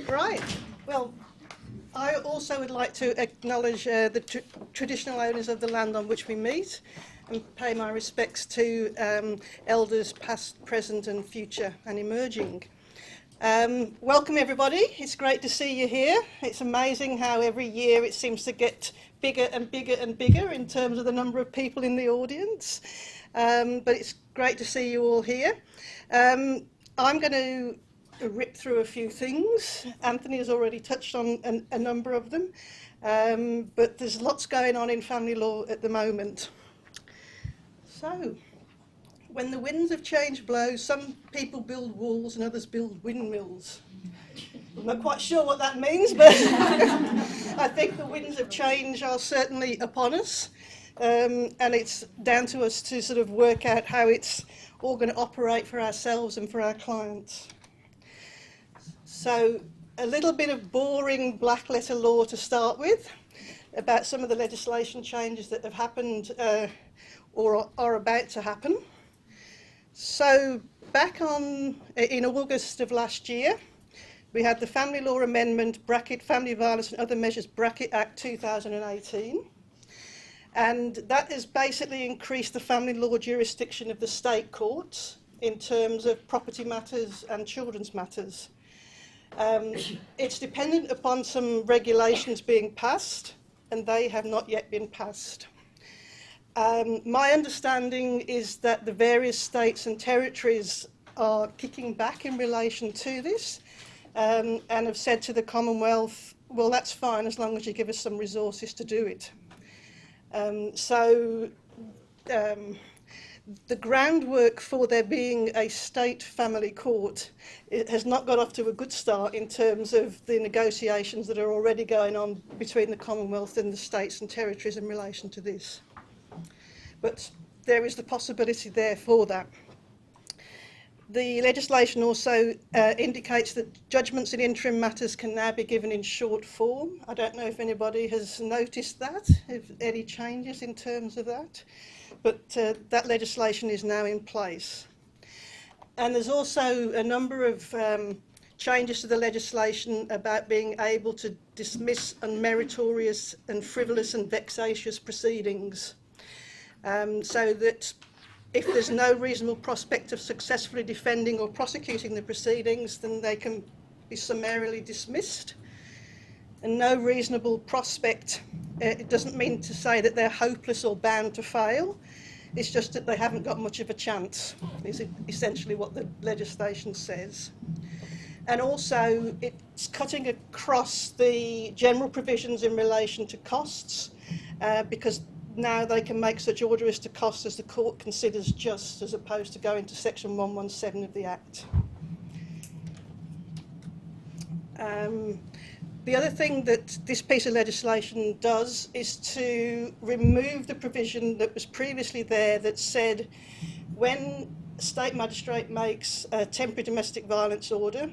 Right. Well, I also would like to acknowledge the traditional owners of the land on which we meet and pay my respects to elders past, present and future and emerging. Welcome everybody. It's great to see you here. It's amazing how every year it seems to get bigger and bigger and bigger in terms of the number of people in the audience. But it's great to see you all here. I'm going to rip through a few things. Anthony has already touched on a number of them, but there's lots going on in family law at the moment. So, when the winds of change blow, some people build walls and others build windmills. I'm not quite sure what that means, but I think the winds of change are certainly upon us, and it's down to us to sort of work out how it's all going to operate for ourselves and for our clients. So a little bit of boring black letter law to start with about some of the legislation changes that have happened or are about to happen. So back in August of last year, we had the Family Law Amendment, Family Violence and Other Measures, Act 2018. And that has basically increased the family law jurisdiction of the state courts in terms of property matters and children's matters. It's dependent upon some regulations being passed, and they have not yet been passed. My understanding is that the various states and territories are kicking back in relation to this, and have said to the Commonwealth, well, that's fine as long as you give us some resources to do it. The groundwork for there being a state family court, it has not got off to a good start in terms of the negotiations that are already going on between the Commonwealth and the states and territories in relation to this. But there is the possibility there for that. The legislation also indicates that judgments in interim matters can now be given in short form. I don't know if anybody has noticed that, if any changes in terms of that. But that legislation is now in place. And there's also a number of changes to the legislation about being able to dismiss unmeritorious and frivolous and vexatious proceedings, so that if there's no reasonable prospect of successfully defending or prosecuting the proceedings, then they can be summarily dismissed. And no reasonable prospect, it doesn't mean to say that they're hopeless or bound to fail. It's just that they haven't got much of a chance, is essentially what the legislation says. And also, it's cutting across the general provisions in relation to costs, because now they can make such order as to cost as the court considers just, as opposed to going to section 117 of the Act. The other thing that this piece of legislation does is to remove the provision that was previously there that said when a state magistrate makes a temporary domestic violence order,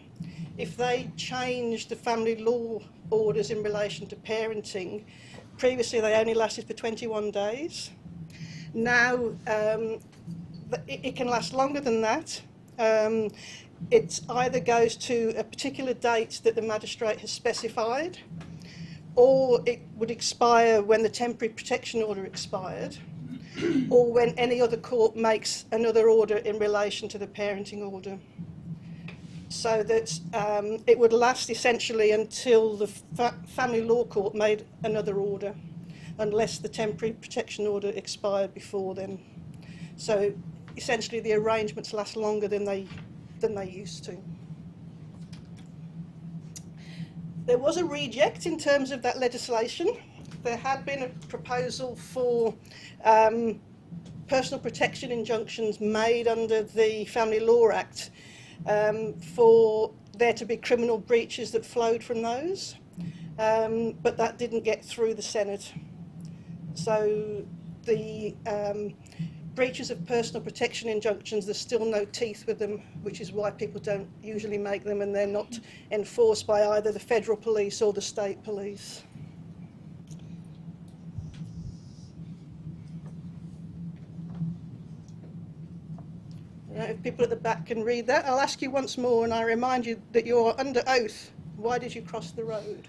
if they change the family law orders in relation to parenting, previously they only lasted for 21 days. Now it can last longer than that. It either goes to a particular date that the magistrate has specified, or it would expire when the temporary protection order expired, or when any other court makes another order in relation to the parenting order. So that it would last essentially until the family law court made another order, unless the temporary protection order expired before then. So essentially the arrangements last longer than they used to. There was a reject in terms of that legislation. There had been a proposal for personal protection injunctions made under the Family Law Act for there to be criminal breaches that flowed from those, but that didn't get through the Senate. So the breaches of personal protection injunctions, there's still no teeth with them, which is why people don't usually make them, and they're not enforced by either the federal police or the state police. If people at the back can read that, I'll ask you once more, and I remind you that you're under oath Why did you cross the road?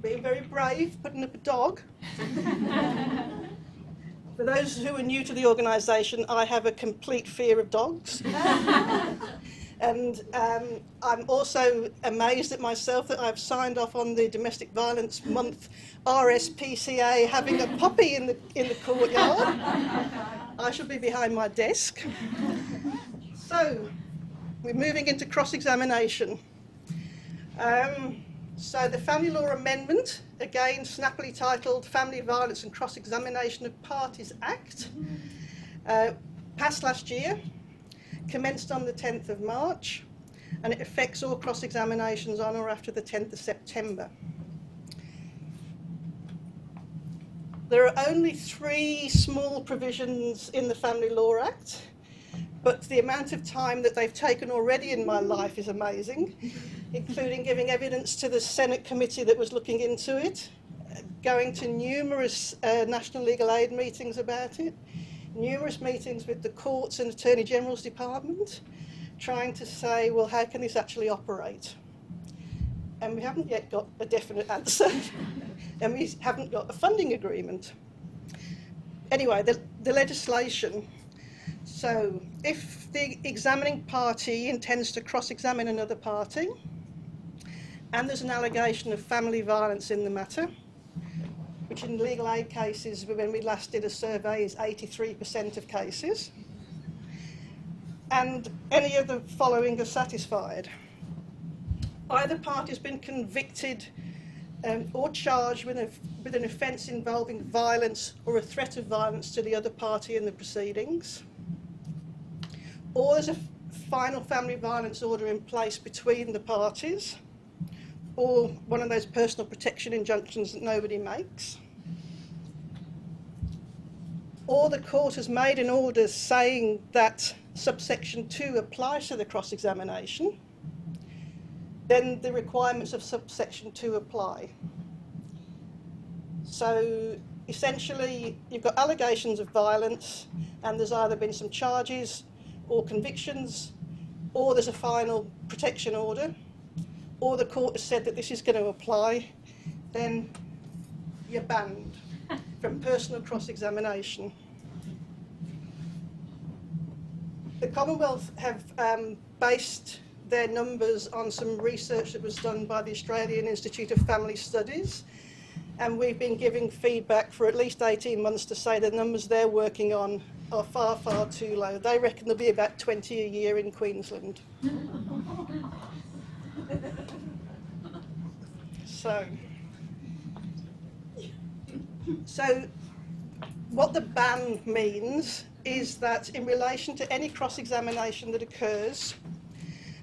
Being very brave, putting up a dog. For those who are new to the organisation, I have a complete fear of dogs. And I'm also amazed at myself that I've signed off on the Domestic Violence Month RSPCA having a puppy in the courtyard. I shall be behind my desk. So, we're moving into cross-examination. So the Family Law Amendment, again snappily titled Family Violence and Cross-Examination of Parties Act, passed last year, commenced on the 10th of March, and it affects all cross-examinations on or after the 10th of September. There are only 3 small provisions in the Family Law Act, but the amount of time that they've taken already in my life is amazing, including giving evidence to the Senate committee that was looking into it, going to numerous National Legal Aid meetings about it, numerous meetings with the courts and Attorney General's Department, trying to say, well, how can this actually operate? And we haven't yet got a definite answer, and we haven't got a funding agreement. Anyway, the legislation. So, if the examining party intends to cross-examine another party, and there's an allegation of family violence in the matter, which in legal aid cases, when we last did a survey, is 83% of cases, and any of the following are satisfied. Either party has been convicted or charged with an offence involving violence or a threat of violence to the other party in the proceedings, or there's a final family violence order in place between the parties, or one of those personal protection injunctions that nobody makes, or the court has made an order saying that subsection 2 applies to the cross-examination, then the requirements of subsection 2 apply. So essentially, you've got allegations of violence, and there's either been some charges or convictions, or there's a final protection order, or the court has said that this is going to apply, then you're banned from personal cross-examination. The Commonwealth have based their numbers on some research that was done by the Australian Institute of Family Studies, and we've been giving feedback for at least 18 months to say the numbers they're working on are far, far too low. They reckon there'll be about 20 a year in Queensland. So what the ban means is that in relation to any cross-examination that occurs,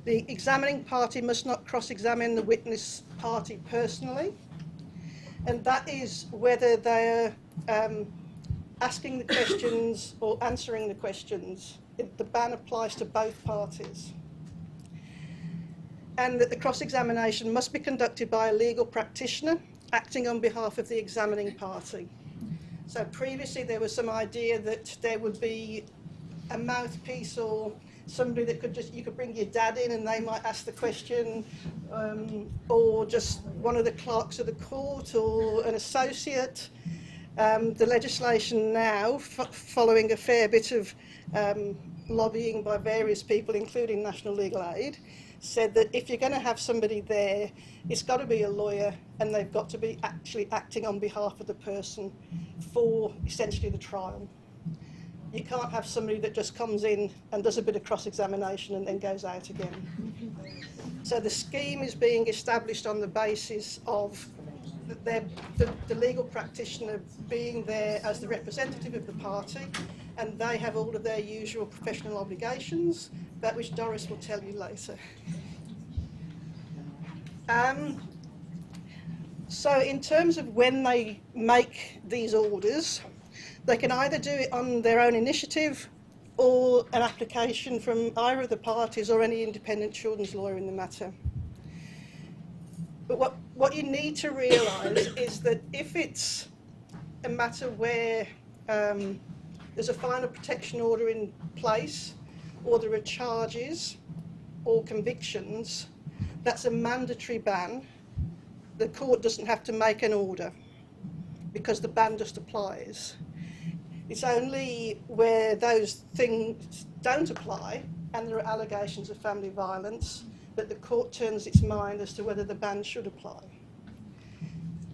the examining party must not cross-examine the witness party personally, and that is whether they're asking the questions or answering the questions. The ban applies to both parties. And that the cross-examination must be conducted by a legal practitioner acting on behalf of the examining party. So previously there was some idea that there would be a mouthpiece or somebody that you could bring your dad in and they might ask the question, or just one of the clerks of the court or an associate. The legislation now, following a fair bit of lobbying by various people, including National Legal Aid, said that if you're going to have somebody there, it's got to be a lawyer, and they've got to be actually acting on behalf of the person for essentially the trial. You can't have somebody that just comes in and does a bit of cross-examination and then goes out again. So the scheme is being established on the basis of the legal practitioner being there as the representative of the party, and they have all of their usual professional obligations, that which Doris will tell you later. So in terms of when they make these orders, they can either do it on their own initiative or an application from either of the parties or any independent children's lawyer in the matter. But what you need to realise is that if it's a matter where there's a final protection order in place, or there are charges or convictions, that's a mandatory ban. The court doesn't have to make an order because the ban just applies. It's only where those things don't apply and there are allegations of family violence that the court turns its mind as to whether the ban should apply.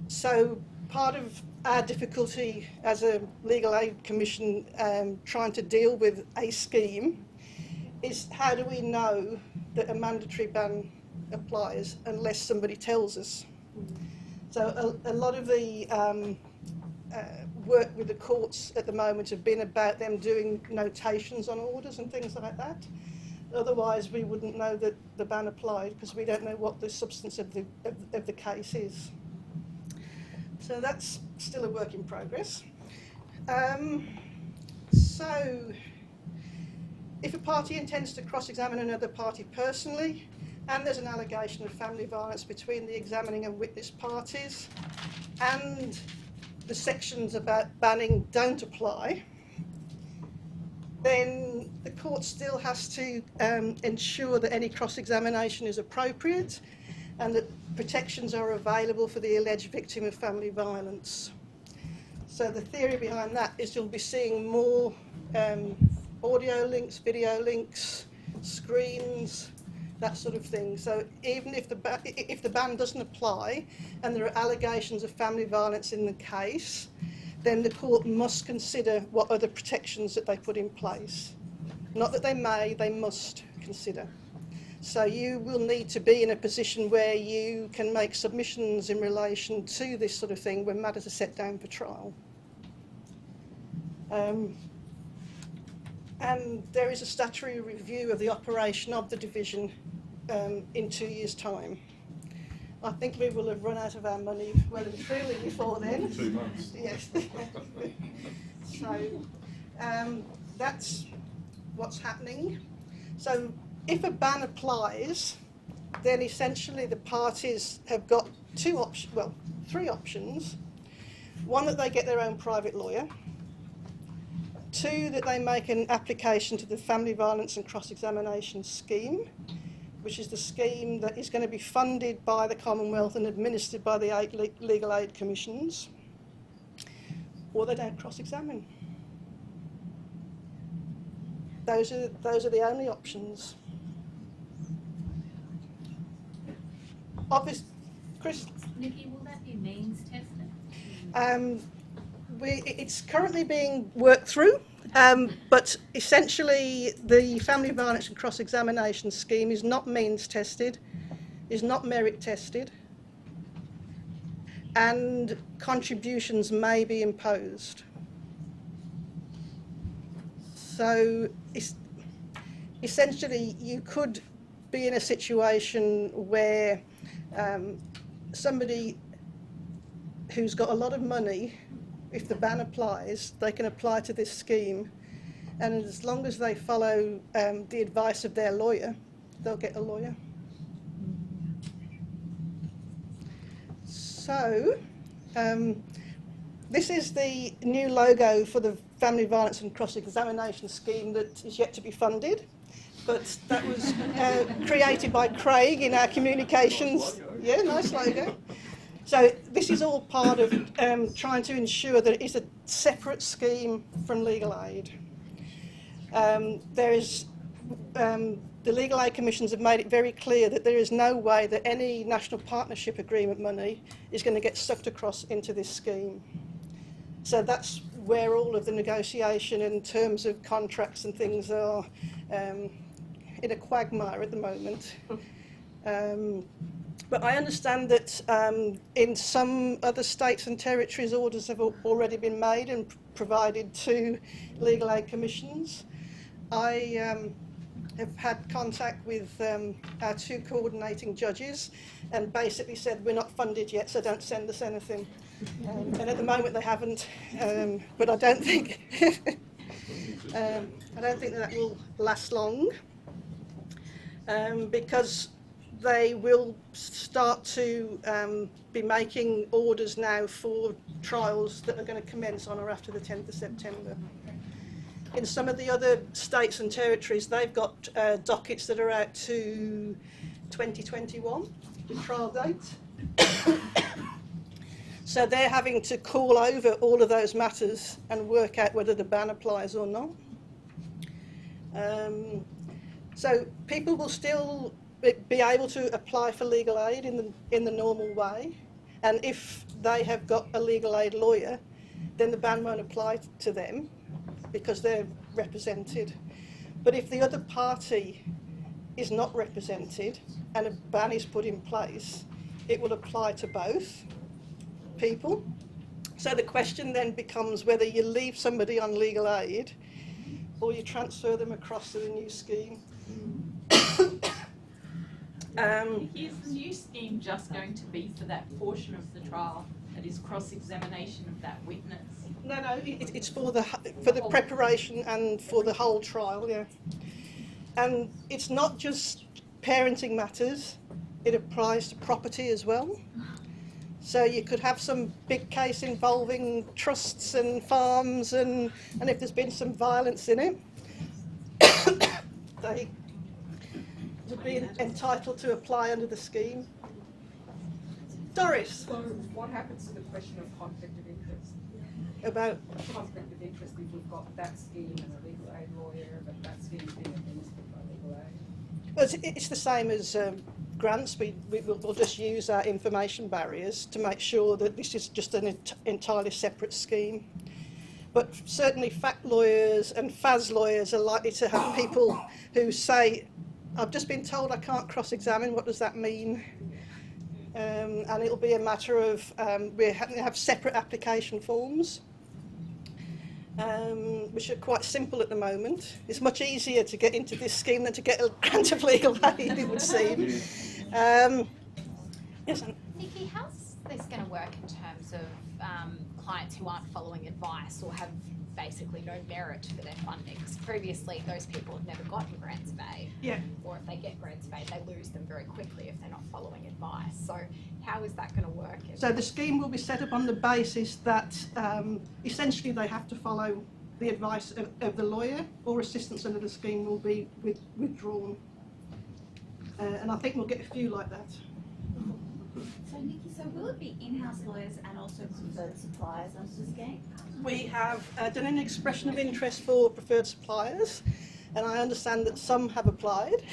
So part of our difficulty as a Legal Aid Commission trying to deal with a scheme is how do we know that a mandatory ban applies unless somebody tells us? So a lot of the work with the courts at the moment have been about them doing notations on orders and things like that. Otherwise we wouldn't know that the ban applied because we don't know what the substance of the case is. So that's still a work in progress. So if a party intends to cross-examine another party personally and there's an allegation of family violence between the examining and witness parties and the sections about banning don't apply, then the court still has to ensure that any cross-examination is appropriate and that protections are available for the alleged victim of family violence. So the theory behind that is you'll be seeing more audio links, video links, screens, that sort of thing. So even if the ban doesn't apply and there are allegations of family violence in the case, then the court must consider what other protections that they put in place. Not that they may, they must consider. So you will need to be in a position where you can make submissions in relation to this sort of thing when matters are set down for trial. And there is a statutory review of the operation of the division in 2 years' time. I think we will have run out of our money well and truly before then. 2 months. Yes. So that's what's happening. So if a ban applies, then essentially the parties have got three options. One, that they get their own private lawyer. 2, that they make an application to the Family Violence and Cross-Examination Scheme, which is the scheme that is going to be funded by the Commonwealth and administered by the 8 Legal Aid Commissions, or they don't cross-examine. Those are the only options. Chris? Nikki, will that be means tested? It's currently being worked through, but essentially the Family Violence and Cross-Examination Scheme is not means tested, is not merit tested, and contributions may be imposed. So essentially you could be in a situation where somebody who's got a lot of money, if the ban applies, they can apply to this scheme, and as long as they follow the advice of their lawyer, they'll get a lawyer. So this is the new logo for the Family Violence and Cross-Examination Scheme that is yet to be funded, but that was created by Craig in our communications. Yeah, nice logo. So this is all part of trying to ensure that it is a separate scheme from legal aid. The Legal Aid Commissions have made it very clear that there is no way that any National Partnership Agreement money is going to get sucked across into this scheme. So that's where all of the negotiation in terms of contracts and things are in a quagmire at the moment. But I understand that in some other states and territories, orders have already been made and provided to Legal Aid Commissions. I have had contact with our 2 coordinating judges and basically said, we're not funded yet, so don't send us anything. And at the moment they haven't, but I don't think that will last long, because they will start to be making orders now for trials that are going to commence on or after the 10th of September. In some of the other states and territories, they've got dockets that are out to 2021 with trial dates. So they're having to call over all of those matters and work out whether the ban applies or not. So people will still be able to apply for legal aid in the normal way, and if they have got a legal aid lawyer, then the ban won't apply to them because they're represented. But if the other party is not represented and a ban is put in place, it will apply to both people. So the question then becomes whether you leave somebody on legal aid or you transfer them across to the new scheme. Is the new scheme just going to be for that portion of the trial that is cross-examination of that witness? No, it's for the preparation and for the whole trial, yeah. And it's not just parenting matters, it applies to property as well. So you could have some big case involving trusts and farms, and if there's been some violence in it, they would be entitled to apply under the scheme. Doris? So what happens to the question of conflict of interest? About Conflict of interest if we've got that scheme and a legal aid lawyer, but that scheme's being administered by legal aid? well, it's the same as grants. We'll just use our information barriers to make sure that this is just an entirely separate scheme. But certainly fact lawyers and FAS lawyers are likely to have people who say, I've just been told I can't cross-examine, what does that mean? And it'll be a matter of, we have separate application forms, which are quite simple at the moment. It's much easier to get into this scheme than to get a grant of legal aid, it would seem. Yes, Nikki, how's this going to work in terms of clients who aren't following advice or have basically no merit for their funding? Because previously those people have never gotten grants of aid. Yeah. Or if they get grants of aid, they lose them very quickly if they're not following advice. So how is that going to work? So the scheme will be set up on the basis that essentially they have to follow the advice of the lawyer, or assistance under the scheme will be withdrawn. And I think we'll get a few like that. So Nikki, so will it be in-house lawyers and also preferred suppliers under the scheme? We have done an expression of interest for preferred suppliers, and I understand that some have applied.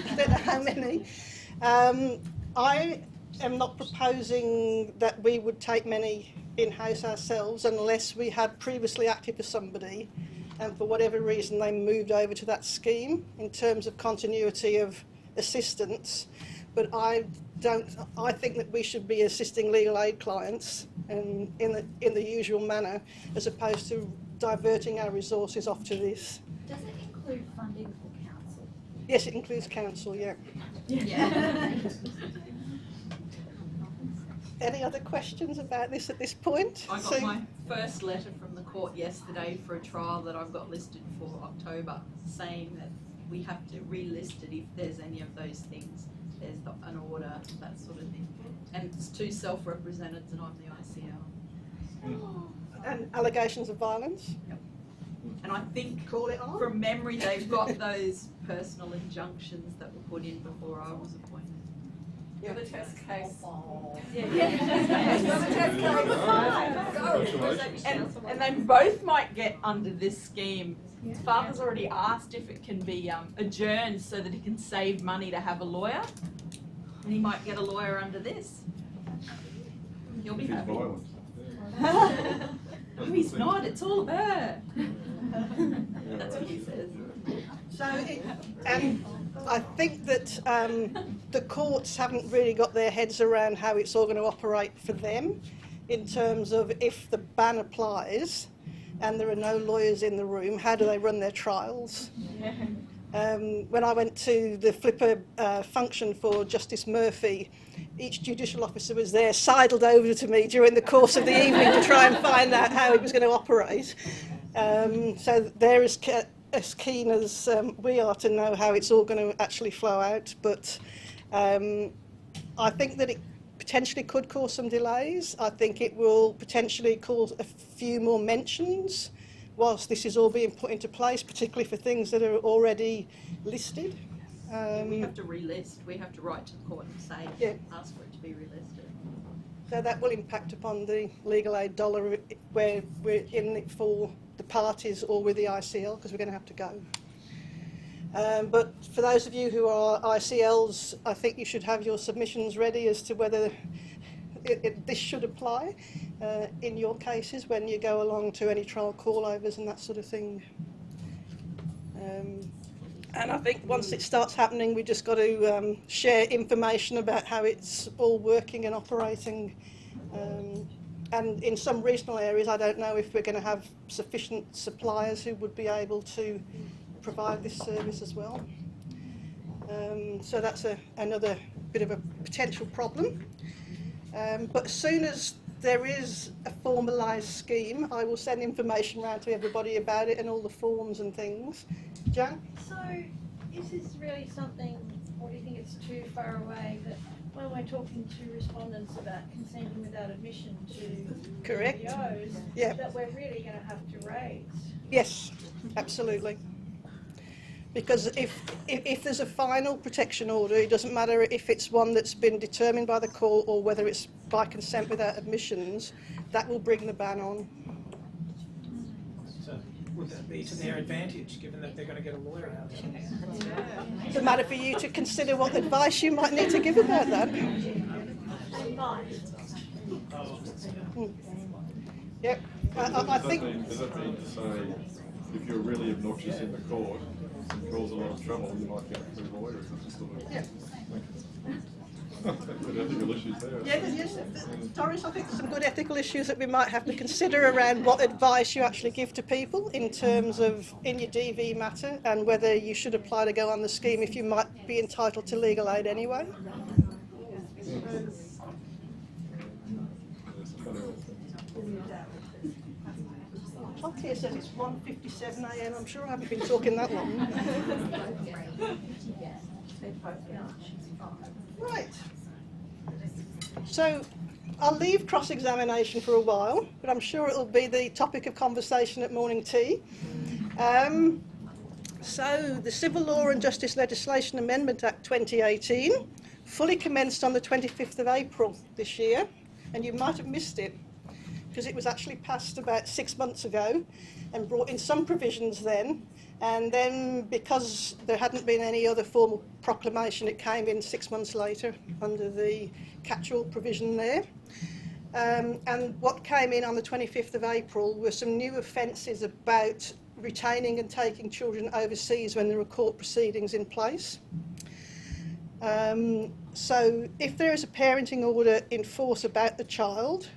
I don't know how many. I am not proposing that we would take many in-house ourselves unless we had previously acted for somebody and for whatever reason they moved over to that scheme in terms of continuity of assistance. But I think that we should be assisting legal aid clients in the usual manner, as opposed to diverting our resources off to this. Does it include funding for counsel? Yes, it includes counsel, yeah. Yeah. Any other questions about this at this point? I got my first letter from the court yesterday for a trial that I've got listed for October, saying that we have to relist it if there's any of those things. There's an order, that sort of thing. And it's 2 self-representatives and I'm the ICL. And allegations of violence? Yep. And I think, Call it on. from memory, they've got those personal injunctions that were put in before I was appointed. Yeah. The test case. And they both might get under this scheme. His father's already asked if it can be adjourned so that he can save money to have a lawyer, and he might get a lawyer under this. You'll be happy. No, he's not. It's all her. That's what he says. So, and I think that the courts haven't really got their heads around how it's all going to operate for them, in terms of if the ban applies and there are no lawyers in the room, how do they run their trials? When I went to the Flipper function for Justice Murphy, each judicial officer was there, sidled over to me during the course of the evening to try and find out how it was going to operate. So they're as keen as we are to know how it's all going to actually flow out. But I think that it potentially could cause some delays. I think it will potentially cause a few more mentions whilst this is all being put into place, particularly for things that are already listed. We have to relist, we have to write to the court and say, Yeah. ask for it to be relisted. So that will impact upon the legal aid dollar where we're in it for the parties or with the ICL, because we're going to have to go. But for those of you who are ICLs, I think you should have your submissions ready as to whether this should apply in your cases when you go along to any trial callovers and that sort of thing. And I think once it starts happening, we just got to share information about how it's all working and operating. And in some regional areas, I don't know if we're going to have sufficient suppliers who would be able to provide this service as well. So that's another bit of a potential problem. But as soon as there is a formalised scheme, I will send information around to everybody about it and all the forms and things. Jan? So, is this really something, or do you think it's too far away, that when we're talking to respondents about consenting without admission to Correct. PMBS, Yeah. that we're really going to have to raise? Yes, absolutely. Because if there's a final protection order, it doesn't matter if it's one that's been determined by the court or whether it's by consent without admissions, that will bring the ban on. So would that be to their advantage, given that they're going to get a lawyer out? It's a matter for you to consider what advice you might need to give about that. Yep, I think... Does that mean to say, if you're really obnoxious in the court and cause a lot of trouble, you might get to lawyers? Yeah. Good ethical issues there. Yeah, yes, Doris, I think there's some good ethical issues that we might have to consider around what advice you actually give to people in terms of in your DV matter and whether you should apply to go on the scheme if you might be entitled to legal aid anyway. Clock here says it's 1:57 a.m. I'm sure I haven't been talking that long. Right. So I'll leave cross-examination for a while, but I'm sure it'll be the topic of conversation at morning tea. So the Civil Law and Justice Legislation Amendment Act 2018 fully commenced on the 25th of April this year, and you might have missed it because it was actually passed about 6 months ago and brought in some provisions then, and then because there hadn't been any other formal proclamation, it came in 6 months later under the catch-all provision there. And what came in on the 25th of April were some new offences about retaining and taking children overseas when there are court proceedings in place. So if there is a parenting order in force about the child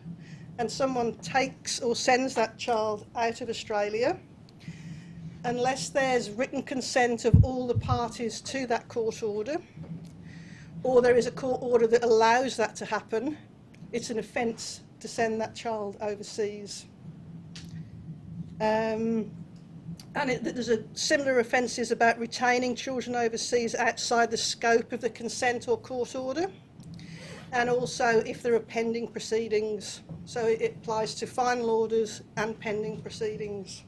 and someone takes or sends that child out of Australia, unless there's written consent of all the parties to that court order, or there is a court order that allows that to happen, it's an offence to send that child overseas. There's similar offences about retaining children overseas outside the scope of the consent or court order, and also if there are pending proceedings. So it applies to final orders and pending proceedings.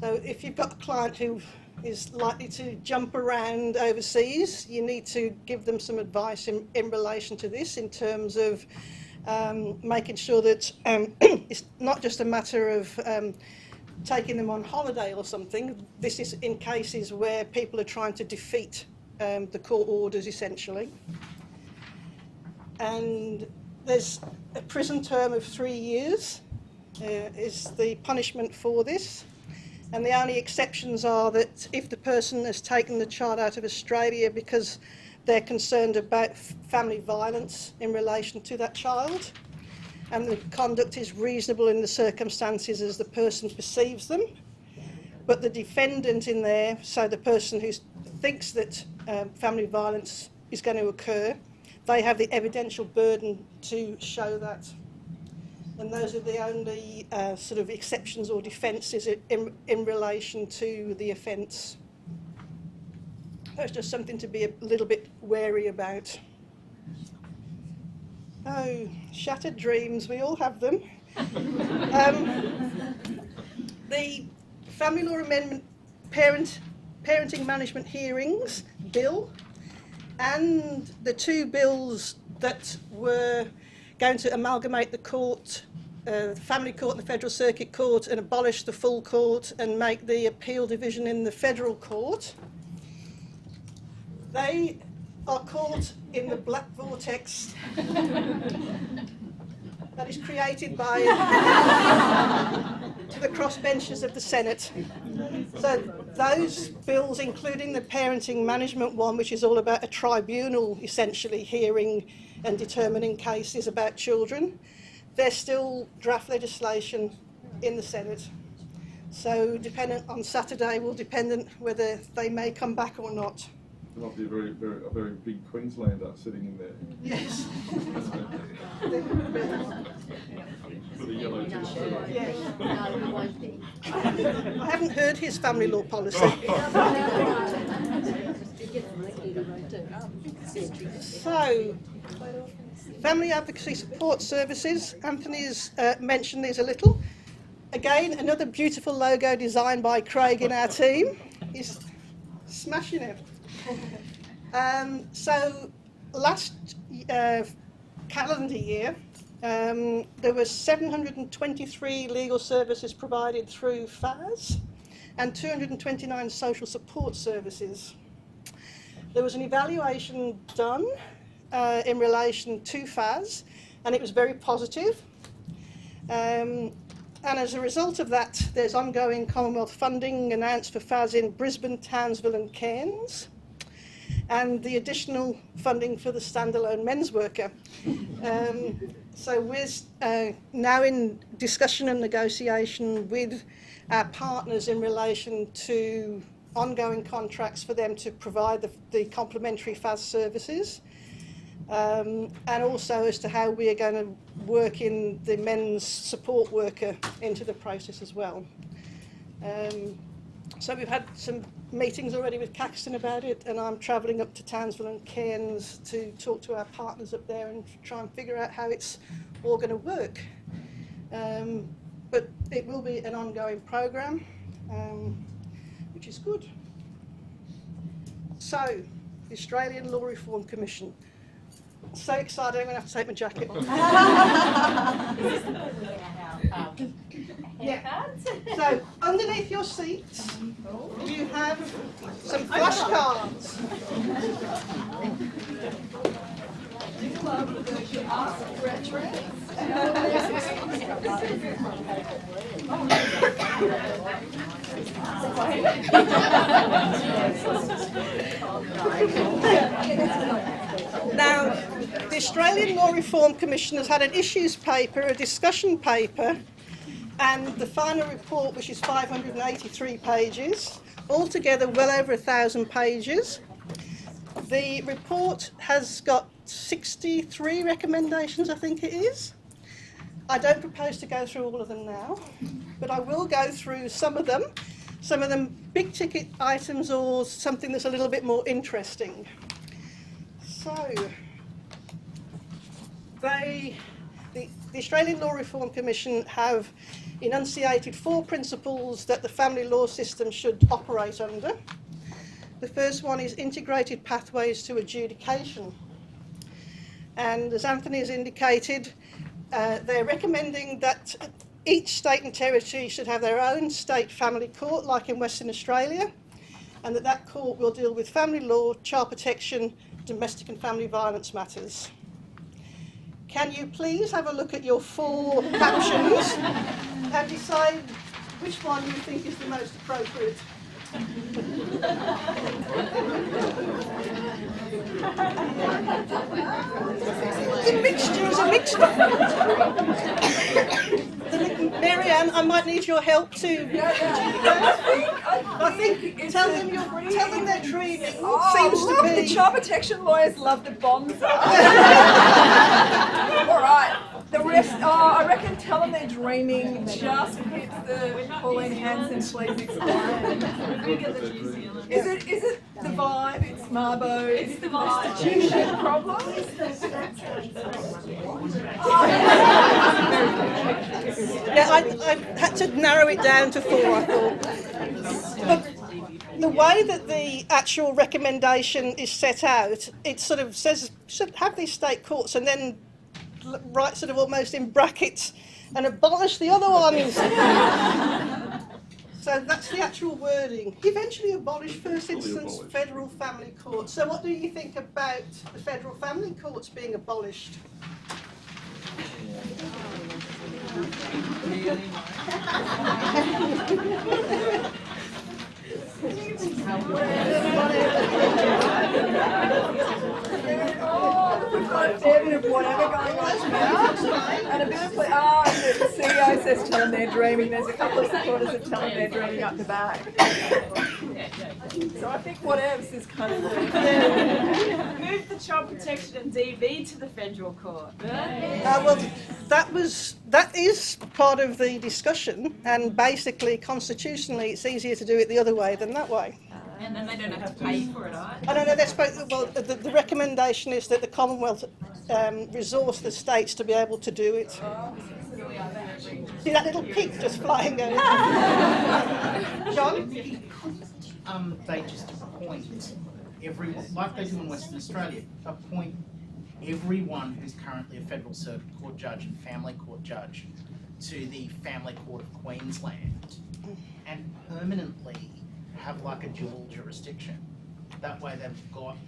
So if you've got a client who is likely to jump around overseas, you need to give them some advice in relation to this in terms of making sure that it's not just a matter of taking them on holiday or something. This is in cases where people are trying to defeat the court orders essentially. And there's a prison term of 3 years is the punishment for this. And the only exceptions are that if the person has taken the child out of Australia because they're concerned about family violence in relation to that child, and the conduct is reasonable in the circumstances as the person perceives them, but the defendant in there, so the person who thinks that family violence is going to occur, they have the evidential burden to show that. And those are the only sort of exceptions or defences in relation to the offence. That's just something to be a little bit wary about. Oh, shattered dreams, we all have them. the Family Law Amendment Parenting Management Hearings Bill and the two bills that were going to amalgamate the court, the Family Court and the Federal Circuit Court, and abolish the full court and make the appeal division in the Federal Court. They are caught in the black vortex that is created by the crossbenchers of the Senate. So those bills, including the parenting management one, which is all about a tribunal essentially hearing and determining cases about children, they're still draft legislation in the Senate. So dependent on Saturday will depend whether they may come back or not. There might be a very big Queenslander sitting in there. Yes. With a yellow t-shirt. Yes. No, it won't be. I haven't heard his family law policy. So, family advocacy support services. Anthony's mentioned these a little. Again, another beautiful logo designed by Craig in our team. He's smashing it. So last calendar year, there were 723 legal services provided through FAS and 229 social support services. There was an evaluation done in relation to FAS, and it was very positive. And as a result of that, there's ongoing Commonwealth funding announced for FAS in Brisbane, Townsville and Cairns, and the additional funding for the standalone men's worker. So we're now in discussion and negotiation with our partners in relation to ongoing contracts for them to provide the complementary FAS services, and also as to how we are going to work in the men's support worker into the process as well. So we've had some meetings already with Caxton about it, and I'm travelling up to Townsville and Cairns to talk to our partners up there and try and figure out how it's all going to work. But it will be an ongoing programme, which is good. So, the Australian Law Reform Commission. So excited, I'm going to have to take my jacket off. Yeah. So, underneath your seats, you have some flashcards. Now, the Australian Law Reform Commission has had an issues paper, a discussion paper, and the final report, which is 583 pages, altogether well over 1,000 pages. The report has got 63 recommendations, I think it is. I don't propose to go through all of them now, but I will go through some of them big ticket items or something that's a little bit more interesting. So, the Australian Law Reform Commission have enunciated 4 principles that the family law system should operate under. The first one is integrated pathways to adjudication. And as Anthony has indicated, they're recommending that each state and territory should have their own state family court, like in Western Australia, and that court will deal with family law, child protection, domestic and family violence matters. Can you please have a look at your 4 captions and decide which one you think is the most appropriate? The mixture is a mixture. Marianne, I might need your help to. I think tell them they're dreaming. Seems to be. The child protection lawyers love the bombs. All right. The rest, I reckon tell them they're dreaming just hits the Pauline Hanson, please explain. Is it the vibe? It's Marbo, It's the vibe. institution problem. Yeah, I had to narrow it down to 4, I thought. But the way that the actual recommendation is set out, it sort of says, should have these state courts, and then write sort of almost in brackets, and abolish the other ones. So that's the actual wording. Eventually abolish first instance abolished. federal family courts. So what do you think about the federal family courts being abolished? We've got a fair bit of whatever going on now, and a bit of the CEO says tell them they're dreaming. There's a couple of supporters that tell them they're dreaming up the back. So I think whatevs is kind of Move the child protection and DV to the federal court. Well, that is part of the discussion, and basically constitutionally it's easier to do it the other way than that way. And then they don't have to pay for it either. I don't know, the recommendation is that the Commonwealth resource the states to be able to do it. See that little pig just flying over? John? They just appoint everyone, like they do in Western Australia, appoint everyone who's currently a federal circuit court judge and family court judge to the Family Court of Queensland, and permanently have like a dual jurisdiction. That way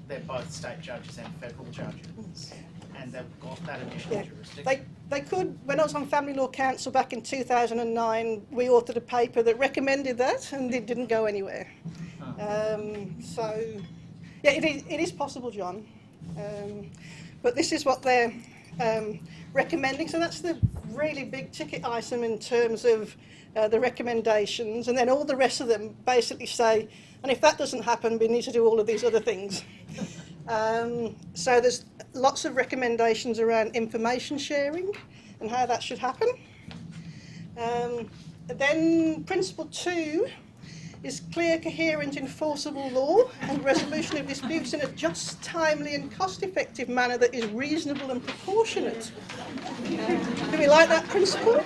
they're both state judges and federal judges, and they've got that additional jurisdiction. They could, when I was on Family Law Council back in 2009, we authored a paper that recommended that, and it didn't go anywhere. So, yeah, it is possible, John. But this is what they're recommending. So that's the really big ticket item in terms of the recommendations. And then all the rest of them basically say, and if that doesn't happen, we need to do all of these other things. So there's lots of recommendations around information sharing and how that should happen. Then principle 2 is clear, coherent, enforceable law and resolution of disputes in a just, timely and cost-effective manner that is reasonable and proportionate. Do we like that principle?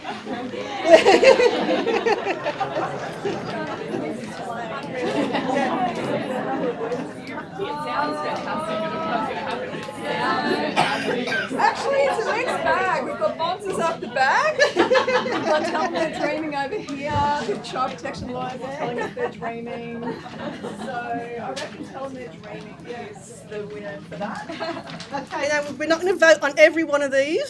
Actually, it's a mixed bag. We've got sponsors up the back. We've got telling they're dreaming over here. The child protection lawyers are telling us they're dreaming. So I reckon telling they're dreaming is the winner for that. Okay, now we're not going to vote on every one of these,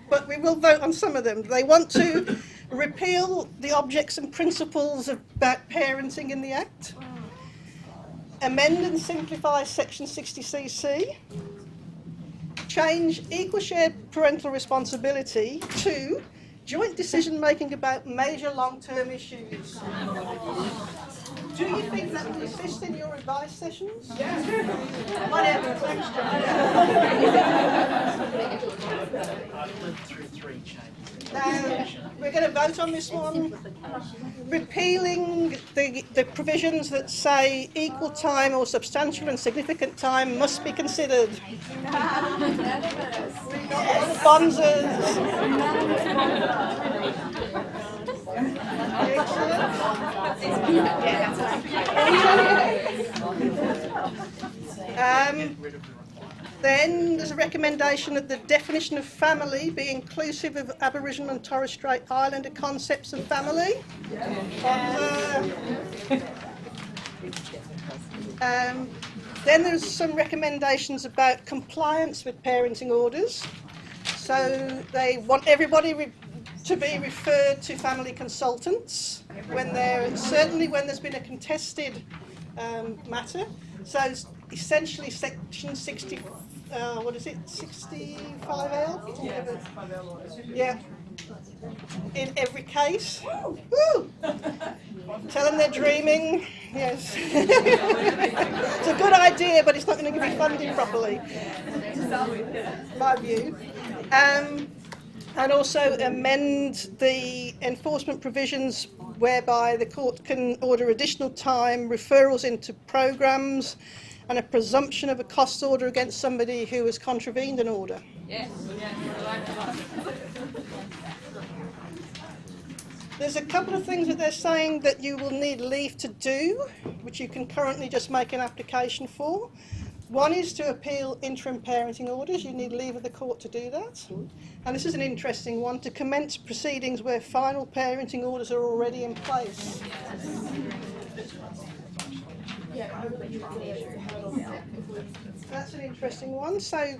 but we will vote on some of them. They want to repeal the objects and principles about parenting in the Act, amend and simplify Section 60cc, change equal shared parental responsibility to joint decision making about major long-term issues. Do you think that will assist in your advice sessions? Yeah. Whatever, thanks, I've lived through 3 changes. We're going to vote on this one. Repealing the provisions that say equal time or substantial and significant time must be considered. Sponsors. Then there's a recommendation that the definition of family be inclusive of Aboriginal and Torres Strait Islander concepts of family. Then there's some recommendations about compliance with parenting orders. So they want everybody to be referred to family consultants certainly when there's been a contested matter. So essentially section 60, 65L? Yeah. In every case. Woo! Tell them they're dreaming. Yes. It's a good idea, but it's not going to be funded properly. My view. And also amend the enforcement provisions whereby the court can order additional time, referrals into programmes, and a presumption of a cost order against somebody who has contravened an order. Yes, I like that. There's a couple of things that they're saying that you will need leave to do, which you can currently just make an application for. One is to appeal interim parenting orders. You need leave of the court to do that. And this is an interesting one, to commence proceedings where final parenting orders are already in place. That's an interesting one. So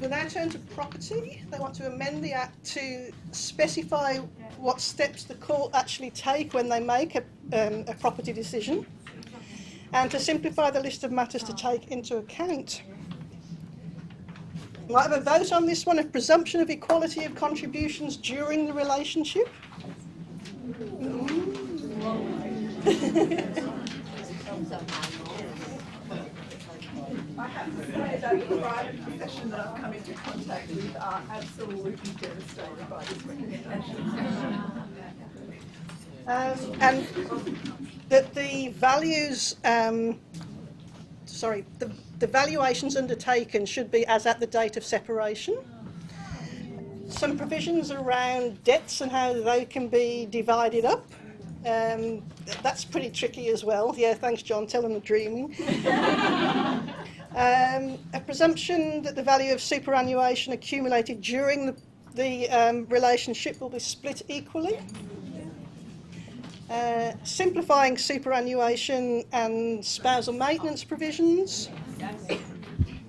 we'll now turn to property. They want to amend the Act to specify what steps the court actually take when they make a property decision, and to simplify the list of matters to take into account. Might have a vote on this one, a presumption of equality of contributions during the relationship. I have to say that the private profession that I've come into contact with are absolutely devastated by this recommendation. And that the values, the valuations undertaken should be as at the date of separation. Some provisions around debts and how they can be divided up. That's pretty tricky as well. Yeah, thanks John, tell them the dreaming. A presumption that the value of superannuation accumulated during the relationship will be split equally. Simplifying superannuation and spousal maintenance provisions.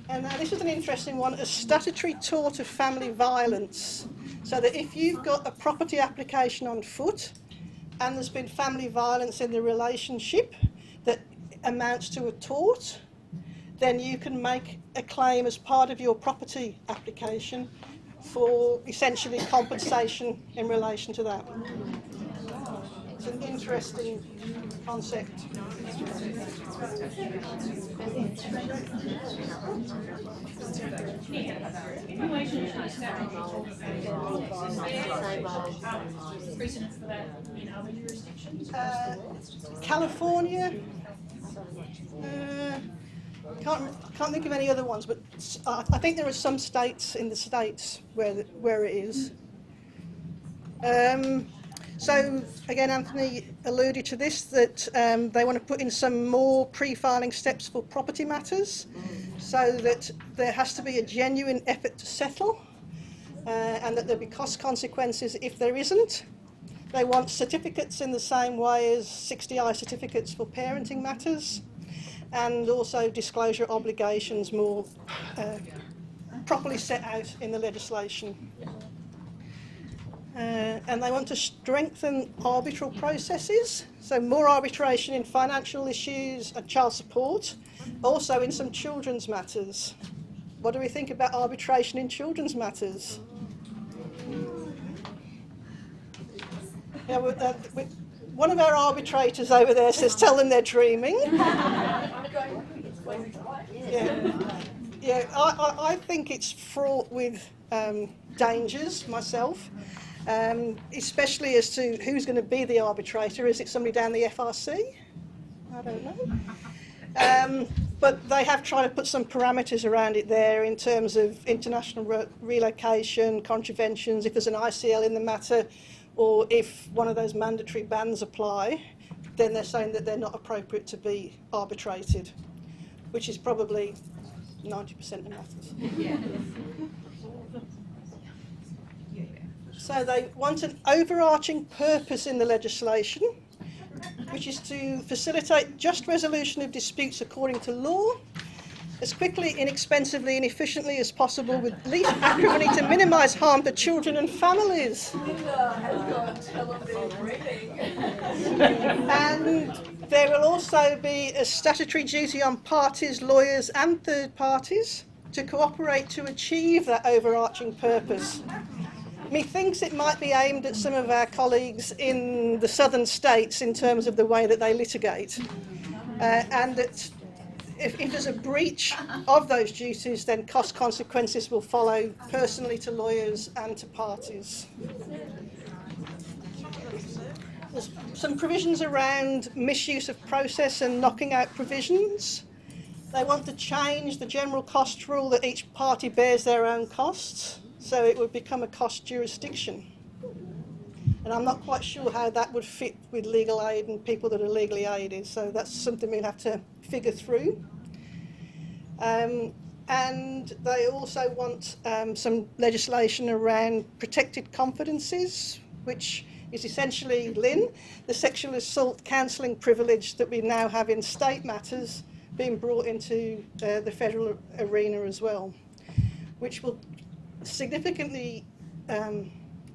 And now this is an interesting one, a statutory tort of family violence. So that if you've got a property application on foot and there's been family violence in the relationship that amounts to a tort, then you can make a claim as part of your property application for essentially compensation in relation to that. It's an interesting concept. California, can't think of any other ones, but I think there are some states in the States where it is. So again, Anthony alluded to this, that they want to put in some more pre-filing steps for property matters, so that there has to be a genuine effort to settle, and that there'll be cost consequences if there isn't. They want certificates in the same way as 60I certificates for parenting matters, and also disclosure obligations more properly set out in the legislation. And they want to strengthen arbitral processes, so more arbitration in financial issues and child support, also in some children's matters. What do we think about arbitration in children's matters? Yeah, one of our arbitrators over there says tell them they're dreaming. Yeah, I think it's fraught with dangers myself. Especially as to who's going to be the arbitrator. Is it somebody down the FRC? I don't know. But they have tried to put some parameters around it there in terms of international relocation, contraventions, if there's an ICL in the matter, or if one of those mandatory bans apply, then they're saying that they're not appropriate to be arbitrated, which is probably 90% of matters. Yeah. So they want an overarching purpose in the legislation, which is to facilitate just resolution of disputes according to law, as quickly, inexpensively and efficiently as possible, with least acrimony to minimise harm to children and families. Linda has got television reading. And there will also be a statutory duty on parties, lawyers and third parties to cooperate to achieve that overarching purpose. Methinks it might be aimed at some of our colleagues in the southern states in terms of the way that they litigate, and that if there's a breach of those duties, then cost consequences will follow personally to lawyers and to parties. There's some provisions around misuse of process and knocking out provisions. They want to change the general cost rule that each party bears their own costs, so it would become a cost jurisdiction. And I'm not quite sure how that would fit with legal aid and people that are legally aided, so that's something we'll have to figure through. And they also want some legislation around protected confidences, which is essentially, Lynn, the sexual assault counselling privilege that we now have in state matters being brought into the federal arena as well, which will significantly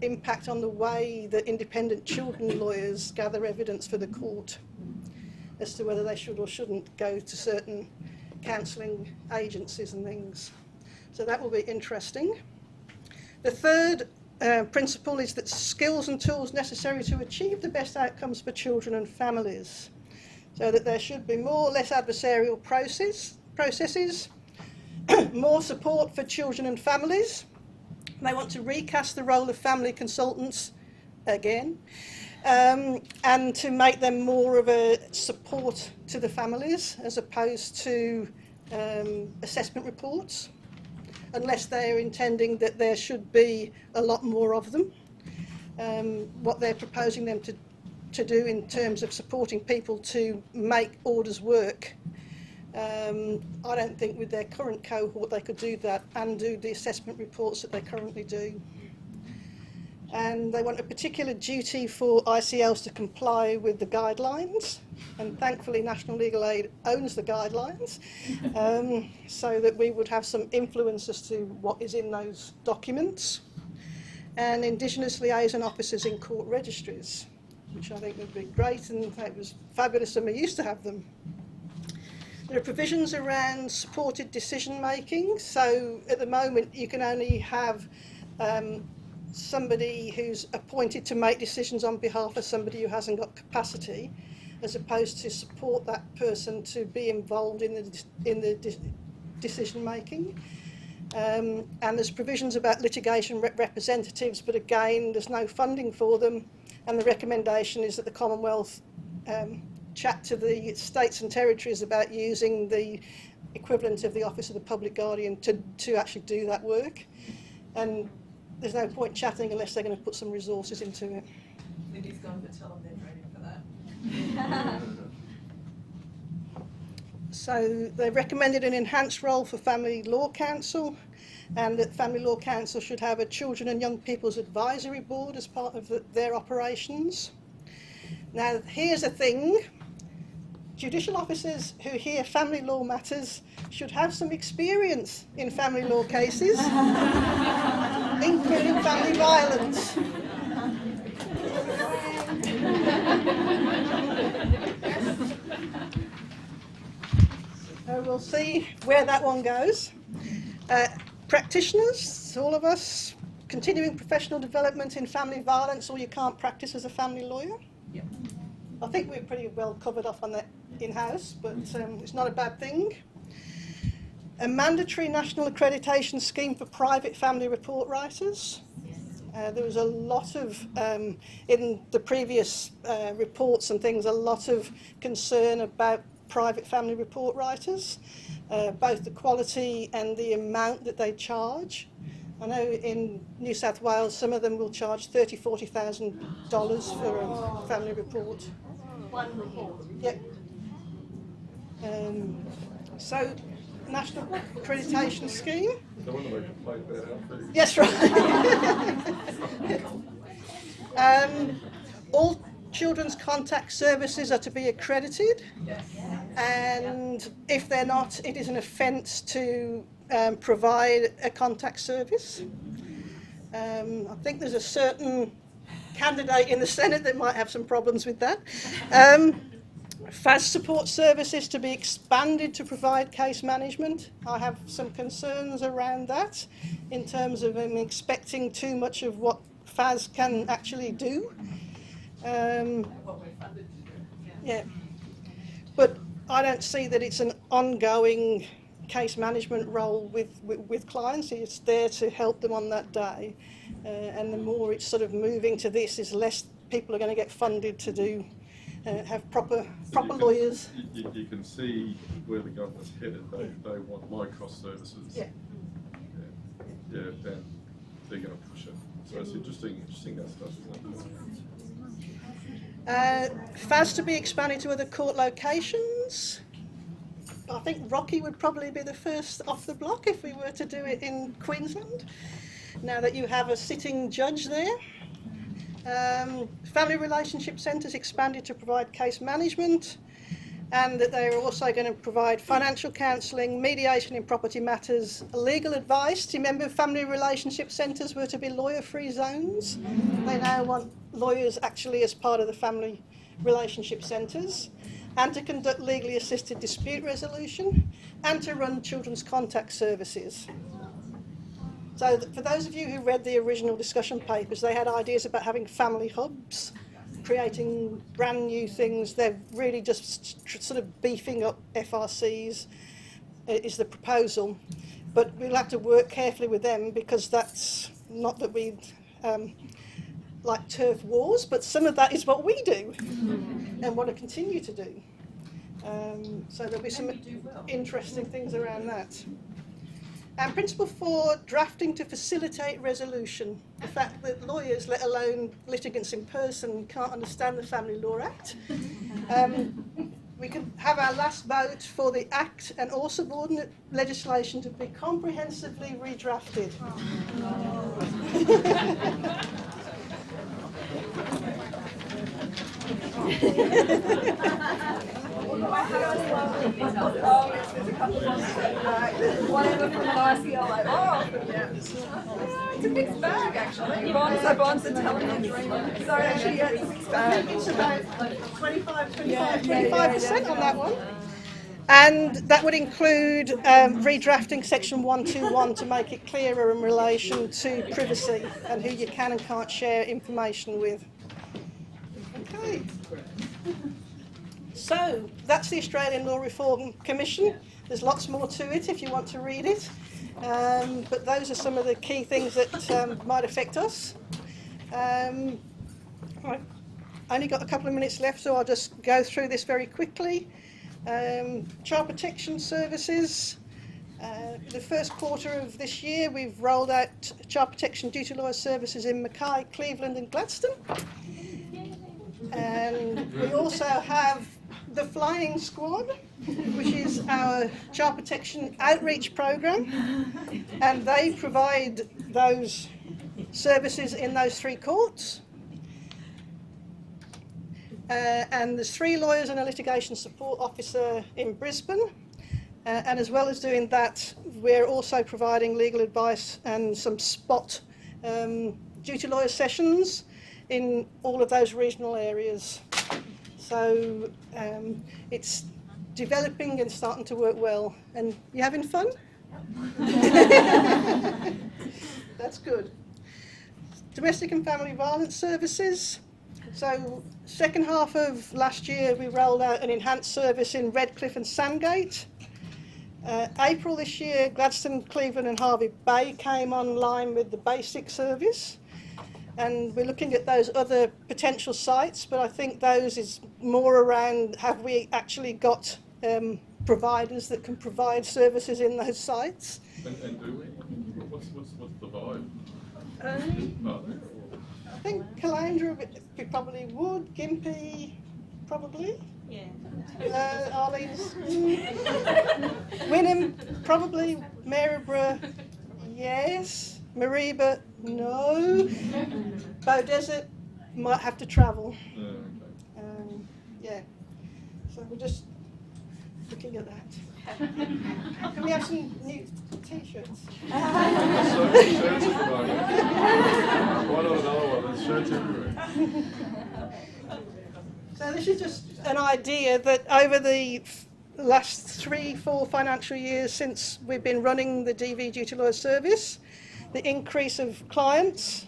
impact on the way that independent children lawyers gather evidence for the court as to whether they should or shouldn't go to certain counselling agencies and things. So that will be interesting. The third principle is that skills and tools necessary to achieve the best outcomes for children and families. So that there should be more or less adversarial processes, more support for children and families. They want to recast the role of family consultants again, and to make them more of a support to the families as opposed to assessment reports, unless they're intending that there should be a lot more of them. What they're proposing them to do in terms of supporting people to make orders work, I don't think with their current cohort they could do that and do the assessment reports that they currently do. And they want a particular duty for ICLs to comply with the guidelines, and thankfully National Legal Aid owns the guidelines, so that we would have some influence as to what is in those documents. And Indigenous liaison officers in court registries, which I think would be great, and it was fabulous and we used to have them. There are provisions around supported decision making, so at the moment you can only have somebody who's appointed to make decisions on behalf of somebody who hasn't got capacity, as opposed to support that person to be involved in the decision making. And there's provisions about litigation representatives, but again there's no funding for them, and the recommendation is that the Commonwealth chat to the states and territories about using the equivalent of the Office of the Public Guardian to actually do that work. And there's no point chatting unless they're going to put some resources into it. Libby's gone, but tell them they're training for that. So they recommended an enhanced role for Family Law Council, and that Family Law Council should have a Children and Young People's Advisory Board as part of their operations. Now here's the thing, judicial officers who hear family law matters should have some experience in family law cases, including family violence. We'll see where that one goes. Practitioners, all of us, continuing professional development in family violence, or you can't practice as a family lawyer. Yep. I think we're pretty well covered off on that in-house, but it's not a bad thing. A mandatory national accreditation scheme for private family report writers. There was a lot of, in the previous reports and things, a lot of concern about private family report writers, both the quality and the amount that they charge. I know in New South Wales some of them will charge $30,000, $40,000 for a family report. One report. Yep. So, National Accreditation Scheme. No wonder they can play that out for you. Yes, right. All children's contact services are to be accredited, and if they're not, it is an offence to provide a contact service. I think there's a certain candidate in the Senate that might have some problems with that. FAS support services to be expanded to provide case management. I have some concerns around that in terms of expecting too much of what FAS can actually do. What we're funded to do. Yeah, but I don't see that it's an ongoing case management role with clients. It's there to help them on that day, and the more it's sort of moving to this, is less people are going to get funded to do have proper lawyers. You can see where the government's headed. They want low-cost services. Yeah. Yeah, and they're going to push it. So it's interesting that stuff, isn't it? FAS to be expanded to other court locations. I think Rocky would probably be the first off the block if we were to do it in Queensland, now that you have a sitting judge there. Family relationship centres expanded to provide case management, and that they're also going to provide financial counselling, mediation in property matters, legal advice. Do you remember family relationship centres were to be lawyer-free zones? They now want lawyers actually as part of the family relationship centres, and to conduct legally assisted dispute resolution, and to run children's contact services. So for those of you who read the original discussion papers, they had ideas about having family hubs, creating brand new things. They're really just sort of beefing up FRCs is the proposal. But we'll have to work carefully with them, because that's not that we like turf wars, but some of that is what we do and want to continue to do. So there'll be some interesting things around that. And principle 4, drafting to facilitate resolution. The fact that lawyers, let alone litigants in person, can't understand the Family Law Act. We can have our last vote for the Act and all subordinate legislation to be comprehensively redrafted. There's a couple of ones whatever from an ICL, like, it's a mixed bag actually. Bonds are telling me dreaming. So actually, yeah, it's a mixed bag. It's about 25% on that one. And that would include redrafting section 121 to make it clearer in relation to privacy and who you can and can't share information with. Okay. So that's the Australian Law Reform Commission. There's lots more to it if you want to read it. But those are some of the key things that might affect us. I've only got a couple of minutes left, so I'll just go through this very quickly. Child protection services. The first quarter of this year, we've rolled out child protection duty lawyer services in Mackay, Cleveland and Gladstone. And we also have the Flying Squad, which is our child protection outreach program, and they provide those services in those 3 courts. And there's 3 lawyers and a litigation support officer in Brisbane. And as well as doing that, we're also providing legal advice and some spot duty lawyer sessions in all of those regional areas. So it's developing and starting to work well. And you having fun? That's good. Domestic and family violence services. So second half of last year, we rolled out an enhanced service in Redcliffe and Sandgate. April this year, Gladstone, Cleveland and Hervey Bay came online with the basic service. And we're looking at those other potential sites, but I think those is more around, have we actually got providers that can provide services in those sites? And do we? What's the vibe? I think Calandra we probably would, Gympie probably. Yeah. Arlene's Wynnum probably, Maryborough yes, Mareeba no, Beaudesert might have to travel. Yeah, so we're just looking at that. Can we have some new t-shirts? Shirts at the moment. Why not another one? There's shirts everywhere. So this is just an idea that over the last 3-4 financial years since we've been running the DV Duty Lawyer Service, the increase of clients,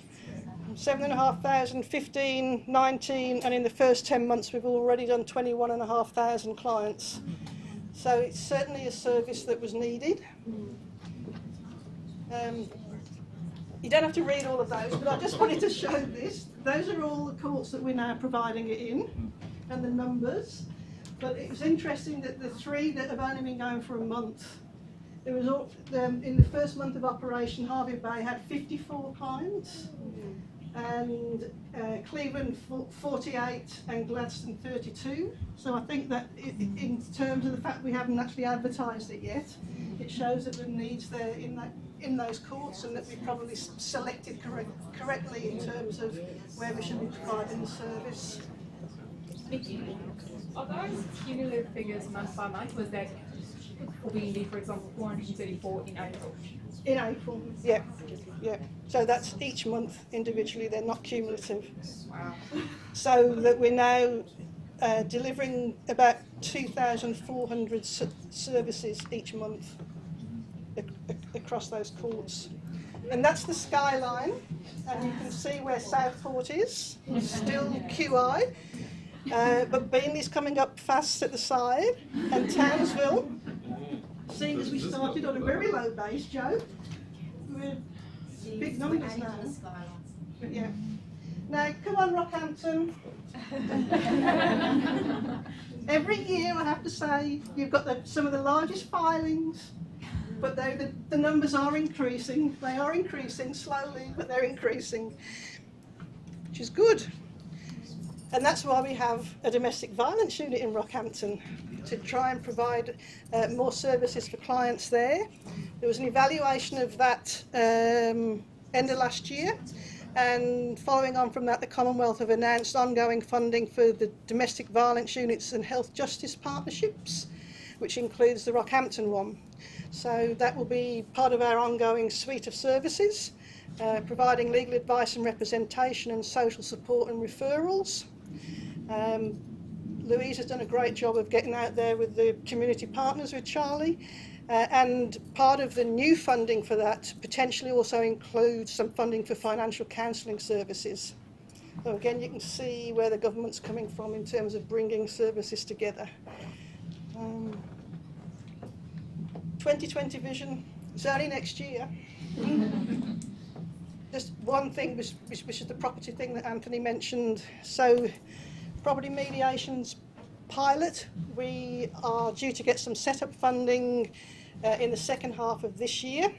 7,500, 15, 19, and in the first 10 months we've already done 21,500 clients. So it's certainly a service that was needed. You don't have to read all of those, but I just wanted to show this. Those are all the courts that we're now providing it in. and the numbers, but it was interesting that the 3 that have only been going for a month, there was in the first month of operation, Harvey Bay had 54 clients, and Cleveland 48 and Gladstone 32. So I think that in terms of the fact we haven't actually advertised it yet, it shows that the needs there in those courts, and that we probably selected correctly in terms of where we should be providing the service. Are those cumulative figures month by month? Was that for B&D, for example, 434 in April? In April, yeah. So that's each month individually, they're not cumulative. Wow. So that we're now delivering about 2,400 services each month across those courts. And that's the skyline, and you can see where Southport is, still QI, but Beanley's coming up fast at the side, and Townsville, seeing as we started on a very low base, Joe, we're big numbers now. But yeah. Now, come on, Rockhampton. Every year, I have to say, you've got some of the largest filings, but the numbers are increasing. They are increasing slowly, but they're increasing, which is good. And that's why we have a domestic violence unit in Rockhampton, to try and provide more services for clients there. There was an evaluation of that end of last year, and following on from that, the Commonwealth have announced ongoing funding for the domestic violence units and health justice partnerships, which includes the Rockhampton one. So that will be part of our ongoing suite of services, providing legal advice and representation and social support and referrals. Louise has done a great job of getting out there with the community partners with Charlie, and part of the new funding for that potentially also includes some funding for financial counselling services. So again, you can see where the government's coming from in terms of bringing services together. 2020 vision, it's only next year. Just one thing, which is the property thing that Anthony mentioned. So property mediations pilot, we are due to get some setup funding in the second half of this year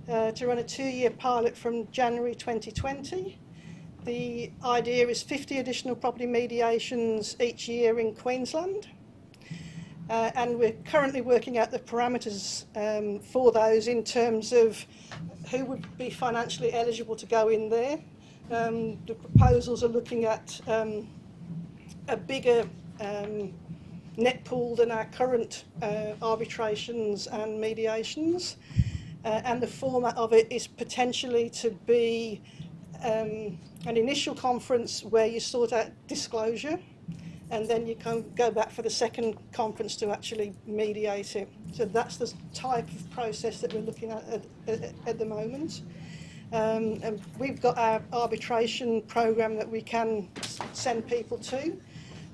to run a 2-year pilot from January 2020. The idea is 50 additional property mediations each year in Queensland. And we're currently working out the parameters for those in terms of who would be financially eligible to go in there. The proposals are looking at a bigger net pool than our current arbitrations and mediations. And the format of it is potentially to be an initial conference where you sort out disclosure, and then you can go back for the second conference to actually mediate it. So that's the type of process that we're looking at the moment. And we've got our arbitration program that we can send people to,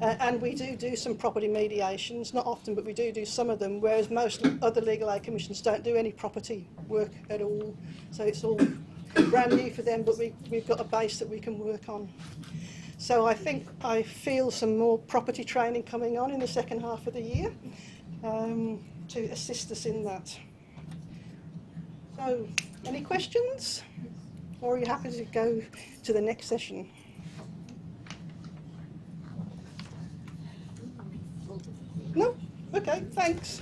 and we do some property mediations, not often, but we do some of them, whereas most other legal aid commissions don't do any property work at all. So it's all brand new for them, but we've got a base that we can work on. So I feel some more property training coming on in the second half of the year to assist us in that. So, any questions? Or are you happy to go to the next session? No? Okay, thanks.